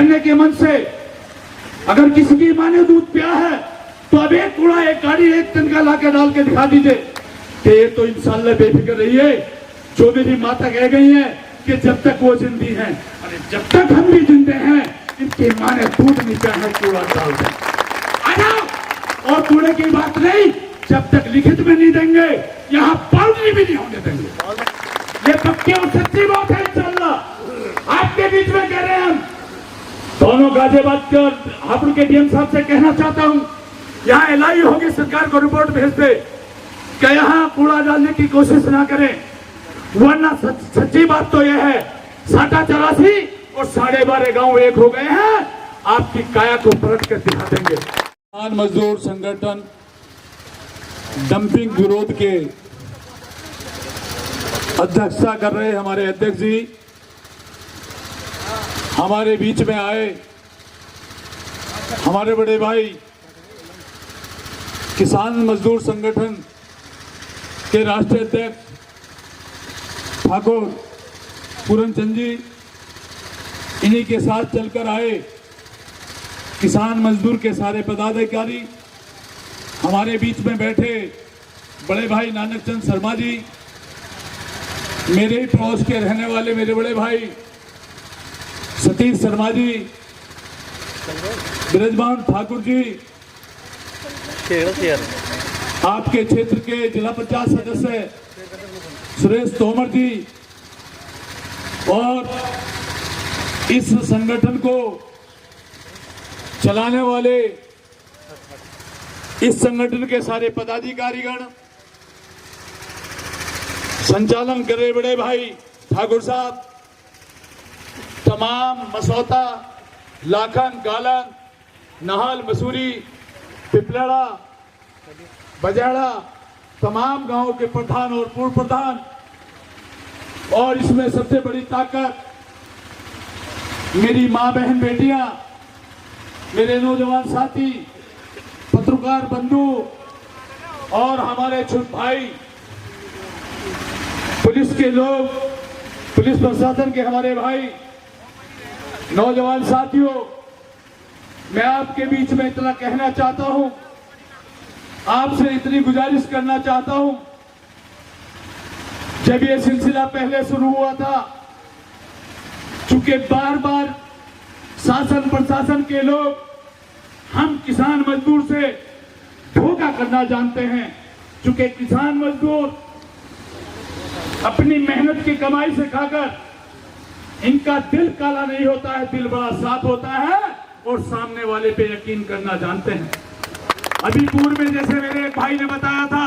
ठहरने के मन से अगर किसी की माँ ने दूध पिया है तो अब एक कूड़ा, एक गाड़ी, एक तिनका लाके डाल के दिखा दीजिए कि ये तो इंशाल्लाह बेफिक्र रहिए, जो मेरी माता कह गई है कि जब तक वो जिंदी हैं, अरे जब तक हम भी जिंदे हैं, इनकी माँ ने दूध नहीं पिया है, कूड़ा डाल दें। और कूड़े की बात नहीं, जब तक लिखित में नहीं देंगे यहाँ बाउंड्री भी नहीं होने देंगे। ये पक्की और सच्ची बात है इंशाल्लाह। आपके बीच में कह रहे हैं हम दोनों गाजियाबाद के और हापुड़ के डीएम साहब से कहना चाहता हूं, यहाँ एलआई होगी, सरकार को रिपोर्ट भेज दे कि यहाँ कूड़ा डालने की कोशिश ना करें, वरना सच्ची बात तो यह है 84 और 12.5 गांव एक हो गए हैं, आपकी काया को पलट कर दिखा देंगे। किसान मजदूर संगठन डंपिंग विरोध के अध्यक्षता कर रहे हमारे अध्यक्ष जी हमारे बीच में आए। हमारे बड़े भाई किसान मजदूर संगठन के राष्ट्रीय अध्यक्ष ठाकुर पूरनचंद जी, इन्हीं के साथ चलकर आए। किसान मजदूर के सारे पदाधिकारी हमारे बीच में बैठे। बड़े भाई नानक चंद शर्मा जी, मेरे ही पड़ोस के रहने वाले मेरे बड़े भाई सतीश शर्मा जी, ब्रजमान ठाकुर जी, आपके क्षेत्र के जिला पंचायत सदस्य सुरेश तोमर जी, और इस संगठन को चलाने वाले इस संगठन के सारे पदाधिकारीगण, संचालन कर रहे बड़े भाई ठाकुर साहब, तमाम मसौता, लाखन, गालन, नहाल, मसूरी, पिपलड़ा, बजाड़ा, तमाम गांवों के प्रधान और पूर्व प्रधान, और इसमें सबसे बड़ी ताकत मेरी मां बहन बेटियां, मेरे नौजवान साथी, पत्रकार बंधु और हमारे छोटे भाई, पुलिस के लोग, पुलिस प्रशासन के हमारे भाई, नौजवान साथियों, मैं आपके बीच में इतना कहना चाहता हूं, आपसे इतनी गुजारिश करना चाहता हूं। जब ये सिलसिला पहले शुरू हुआ था, चूंकि बार बार शासन प्रशासन के लोग हम किसान मजदूर से धोखा करना जानते हैं, चूंकि किसान मजदूर अपनी मेहनत की कमाई से खाकर, इनका दिल काला नहीं होता है, दिल बड़ा साफ होता है और सामने वाले पे यकीन करना जानते हैं। अभी पूर्व में जैसे मेरे एक भाई ने बताया था,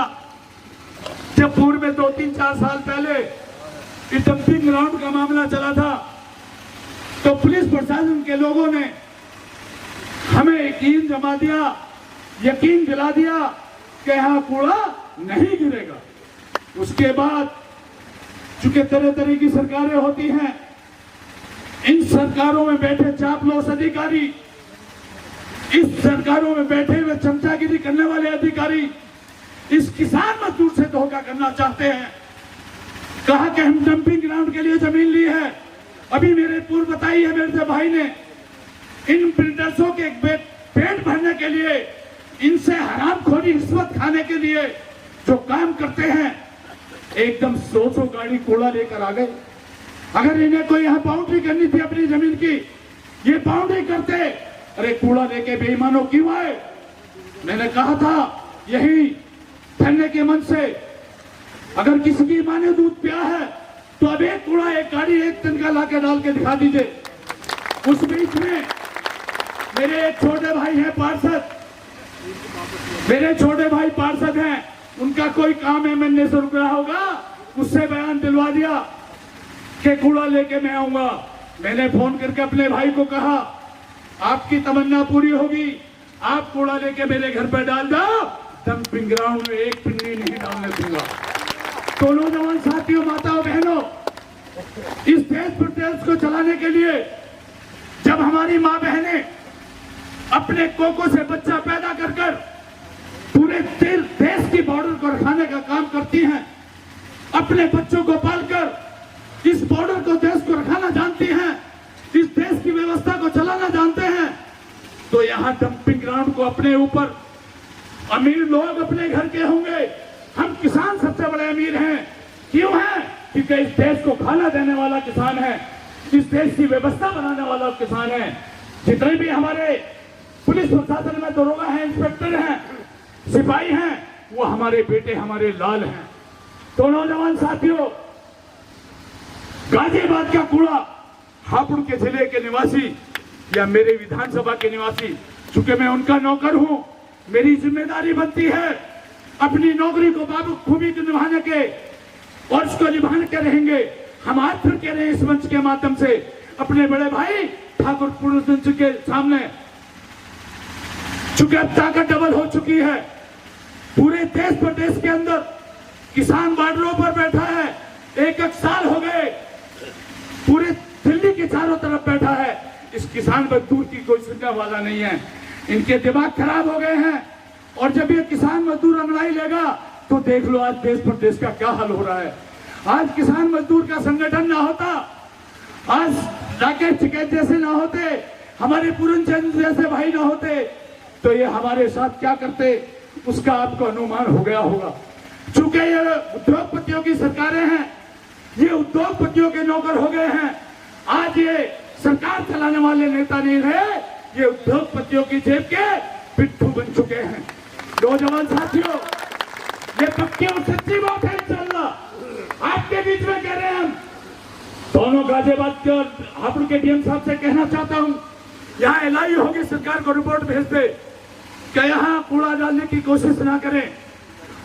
जब पूर्व में 2-3-4 साल पहले इस डंपिंग ग्राउंड का मामला चला था, तो पुलिस प्रशासन के लोगों ने हमें यकीन जमा दिया, यकीन दिला दिया कि यहां कूड़ा नहीं गिरेगा। उसके बाद चूंकि तरह तरह की सरकारें होती हैं, इन सरकारों में बैठे चापलूस अधिकारी, इस सरकारों में बैठे हुए चमचागिरी करने वाले अधिकारी इस किसान मजदूर से धोखा करना चाहते हैं। कहा कि हम डंपिंग ग्राउंड के लिए जमीन ली है। अभी मेरे पूर्व बताई है मेरे भाई ने, इन बिल्डर्सों के पेट भरने के लिए, इनसे हरामखोरी रिश्वत खाने के लिए जो काम करते हैं, एकदम 100 गाड़ी कूड़ा लेकर आ गए। अगर इन्हें कोई यहाँ बाउंड्री करनी थी अपनी जमीन की, ये बाउंड्री करते, अरे कूड़ा लेके बेईमानों क्यों आए? मैंने कहा था यही ठहरने के मन से अगर किसी की माँ ने दूध पिया है तो अब एक कूड़ा, एक गाड़ी, एक तिनका लाके डाल के दिखा दीजिए। उस बीच में मेरे एक छोटे भाई हैं पार्षद, मेरे छोटे भाई पार्षद हैं, उनका कोई काम एमएनए से रुक रहा होगा, उससे बयान दिलवा दिया कि कूड़ा लेके मैं आऊंगा। मैंने फोन करके अपने भाई को कहा, आपकी तमन्ना पूरी होगी, आप कूड़ा लेके मेरे घर पर डाल दो, डंपिंग ग्राउंड में एक पिन्नी नहीं डालने दूंगा। तो नौजवान साथियों, माताओं, बहनों, इस देश प्रदेश को चलाने के लिए जब हमारी माँ बहनें अपने कोकों से बच्चा पैदा कर कर पूरे देश की बॉर्डर को रखाने का काम करती हैं, अपने बच्चों को पालकर इस बॉर्डर को, देश को रखाना जानती हैं, इस देश की व्यवस्था को चलाना जानते हैं तो यहाँ डंपिंग ग्राउंड को अपने ऊपर अमीर लोग अपने घर के होंगे। हम किसान सबसे बड़े अमीर हैं। क्यों हैं? क्योंकि इस देश को खाना देने वाला किसान है, इस देश की व्यवस्था बनाने वाला किसान है। जितने भी हमारे पुलिस प्रशासन में दरोगा हैं, इंस्पेक्टर हैं, सिपाही हैं, वो हमारे बेटे, हमारे लाल हैं। तो नौजवान साथियों, गाजियाबाद का कूड़ा, हापुड़ के जिले के निवासी या मेरे विधानसभा के निवासी, चूंकि मैं उनका नौकर हूं, मेरी जिम्मेदारी बनती है अपनी नौकरी को बाखूबी निभाने के, और उसको निभाने के रहेंगे। हम हाथ फिर के रहे इस मंच के माध्यम से अपने बड़े भाई ठाकुर पूर्ण सिंह के सामने, चूंकि अब ताकत डबल हो चुकी है। पूरे देश प्रदेश के अंदर किसान बॉर्डरों पर बैठा है, एक साल हो गए, पूरे दिल्ली के चारों तरफ बैठा है। इस किसान मजदूर की कोई सुनने वाला नहीं है। इनके दिमाग खराब हो गए हैं, और जब ये किसान मजदूर अंगड़ाई लेगा तो देख लो आज देश प्रदेश का क्या हाल हो रहा है। आज किसान मजदूर का संगठन ना होता, आज राकेश टिकैत जैसे ना होते, हमारे पूरनचंद जैसे भाई ना होते, तो ये हमारे साथ क्या करते, उसका आपको अनुमान हो गया होगा। चूंकि ये उद्योगपतियों की सरकारें हैं, ये उद्योगपतियों के नौकर हो गए हैं। आज ये सरकार चलाने वाले नेता नहीं रहे, ये उद्योगपतियों की जेब के पिट्ठू बन चुके हैं। नौजवान साथियों, ये पक्की और सच्ची बात है। इंशाअल्लाह आपके बीच में कह रहे हैं हम दोनों गाजियाबाद के और हापुड़ के डीएम साहब से कहना चाहता हूं, यहाँ एलआई होगी, सरकार को रिपोर्ट भेज दे कि यहाँ कूड़ा डालने की कोशिश ना करें,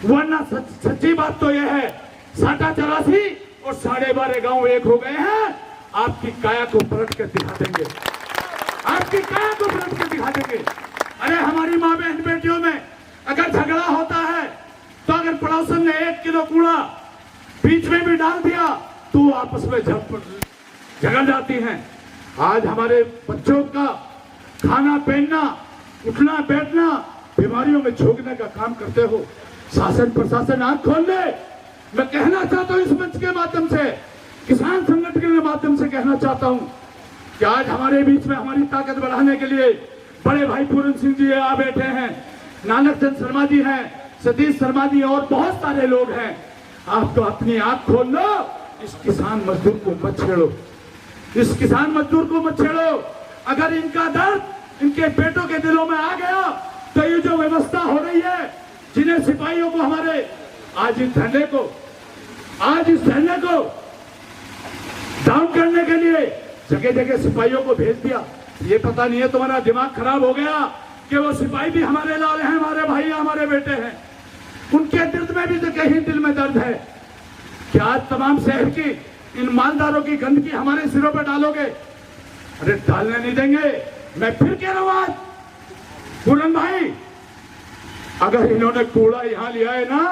वरना सच्ची बात तो यह है 84 और 12.5 गांव एक हो गए हैं। आपकी काया को पलट कर दिखा देंगे, आपकी काया को पलट कर दिखा देंगे। अरे हमारी माँ बहन बेटियों में अगर झगड़ा होता है तो अगर पड़ोसन ने 1 किलो कूड़ा बीच में भी डाल दिया तो आपस में झगड़ जाती हैं। आज हमारे बच्चों का खाना पहनना, उठना बैठना, बीमारियों में झोंकने का काम करते हो। शासन प्रशासन आंख खोल ले। मैं कहना चाहता हूं इस मंच के माध्यम से, किसान संगठन के माध्यम से कहना चाहता हूं कि आज हमारे बीच में हमारी ताकत बढ़ाने के लिए बड़े भाई पूरन सिंह जी आ बैठे हैं, नानक चंद शर्मा जी हैं, सतीश शर्मा जी और बहुत सारे लोग हैं। आप तो अपनी आंख खोल लो, इस किसान मजदूर को मत छेड़ो, इस किसान मजदूर को मत छेड़ो। अगर इनका दर्द इनके बेटों के दिलों में आ गया तो ये जो व्यवस्था हो रही है, जिन्हें सिपाहियों को हमारे आज इस धरने को डाउन करने के लिए जगह जगह सिपाहियों को भेज दिया, ये पता नहीं है तुम्हारा दिमाग खराब हो गया कि वो सिपाही भी हमारे लाल हैं, हमारे भाई हैं, हमारे बेटे हैं। उनके दर्द में भी तो कहीं दिल में दर्द है। क्या आज तमाम शहर की इन मालदारों की गंदगी हमारे सिरों पर डालोगे? अरे डालने नहीं देंगे। मैं फिर कह रहा हूं आज पूरन भाई, अगर इन्होंने कूड़ा यहां लिया है ना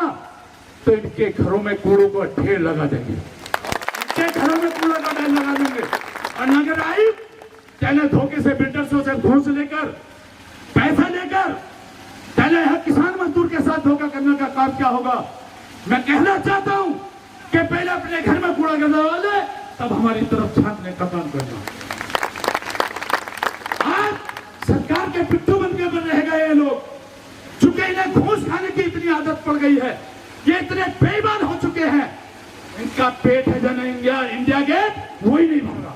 तो इनके घरों में कूड़ों का ढेर लगा देंगे, इनके घरों में कूड़ा का ढेर लगा देंगे। और नगर आयुक्त पहले धोखे से बिल्डर्सों से घूस लेकर, पैसा लेकर पहले यहां किसान मजदूर के साथ धोखा करने का काम क्या होगा? मैं कहना चाहता हूं कि पहले अपने घर में कूड़ा गिरने वाले, तब हमारी तरफ झांकने का काम करना। आज सरकार के पिट्ठू बनके बन रह गए ये लोग, चूंकि इन्हें घूस खाने की इतनी आदत पड़ गई है, ये इतने बेईमान हो चुके हैं, इनका पेट है जन इंडिया गेट वही नहीं भर रहा।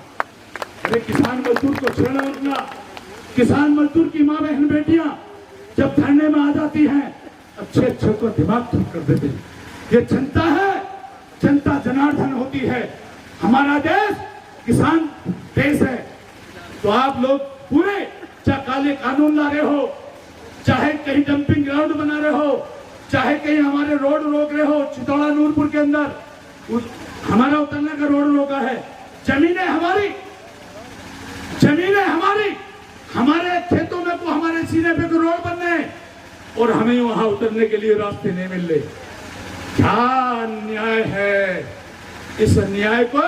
अरे किसान मजदूर को छेड़ा उठना, किसान मजदूर की माँ बहन बेटियां जब धरने में आ जाती हैं, अच्छे अच्छे को दिमाग ठीक कर देते हैं। ये जनता है, जनता जनार्दन होती है। हमारा देश किसान देश है। तो आप लोग पूरे, चाहे काले कानून ला रहे हो, चाहे कहीं डंपिंग ग्राउंड बना रहे हो, चाहे कहीं हमारे रोड रोक रहे हो, चितौड़ा नूरपुर के अंदर हमारा उतरने का रोड रोका है, जमीनें हमारी, हमारे खेतों में को हमारे सीने पे को रोड बनने और हमें वहां उतरने के लिए रास्ते नहीं मिल रहे। क्या अन्याय है! इस अन्याय को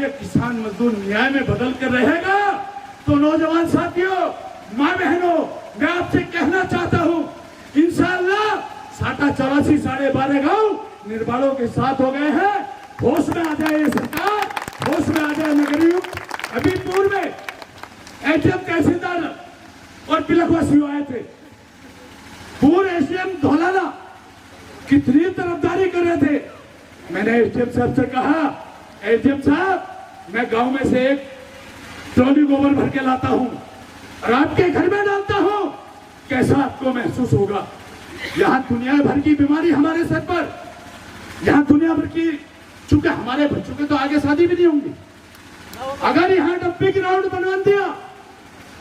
ये किसान मजदूर न्याय में बदल कर रहेगा। तो नौजवान साथियों, माँ बहनों, मैं आपसे कहना चाहता हूं, इंशाअल्लाह 84 12.5 गांव निर्बाणों के साथ हो गए हैं। होश में आ जाए ये सरकार, होश में आ जाए नगरीय। अभी पूर्व में एचएम तहसीलदार और पिलखवासी आए थे, पूर्व एसडीएम धौलाना कितनी तरफदारी कर रहे थे। मैंने एसडीएम साहब से कहा, एसडीएम साहब मैं गांव में से एक ट्रॉली गोबर भर के लाता हूं और आपके घर में डालता हूं, कैसा आपको महसूस होगा। यहां दुनिया भर की बीमारी हमारे सर पर, यहां दुनिया भर की, चूंकि हमारे बच्चों के तो आगे शादी भी नहीं होंगी। अगर यहाँ डंपिंग ग्राउंड बनवा दिया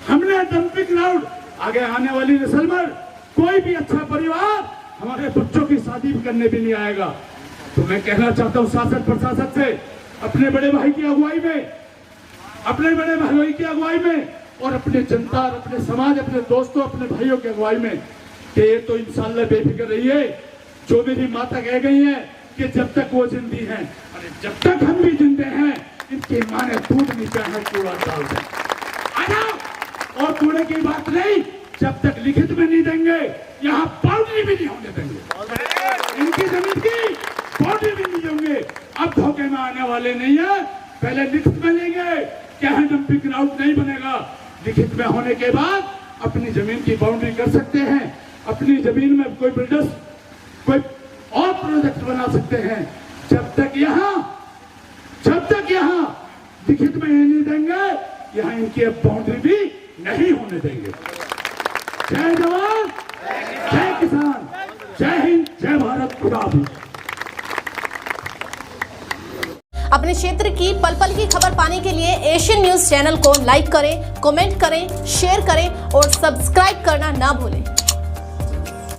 हमने, डंपिंग ग्राउंड, आगे आने वाली नस्ल में कोई भी अच्छा परिवार हमारे बच्चों की शादी भी करने भी नहीं आएगा। तो मैं कहना चाहता हूँ शासन प्रशासन से, अपने बड़े भाई की अगुवाई में, अपने बड़े भाई की अगुवाई में और अपने जनता, अपने समाज, अपने दोस्तों, अपने भाइयों की अगुवाई में, कि ये तो इंशाअल्लाह बेफिक्र रहिए। जो मेरी माता कह गई है कि जब तक वो जिंदी हैं, अरे जब तक हम भी जिंदे हैं, इनकी मां ने दूध नहीं पिया कूड़ा डाल दें। और कूड़े की बात नहीं, जब तक लिखित में नहीं देंगे, यहाँ बाउंड्री भी नहीं होने देंगे, इनकी जमीन की बाउंड्री भी नहीं देंगे। अब धोखे में आने वाले नहीं है, पहले लिखित में लेंगे, क्या है डंपिंग ग्राउंड नहीं बनेगा। लिखित में होने के बाद अपनी जमीन की बाउंड्री कर सकते हैं, अपनी जमीन में कोई बिल्डर्स कोई और प्रोजेक्ट बना सकते हैं। जब तक यहाँ लिखित में नहीं देंगे, यहाँ इनकी अब बाउंड्री भी नहीं होने देंगे। जय जवान, जय किसान, जय हिंद, जय भारत, खुदा हाफिज। अपने क्षेत्र की पल पल की खबर पाने के लिए एशियन न्यूज चैनल को लाइक करें, कमेंट करें, शेयर करें और सब्सक्राइब करना ना भूलें।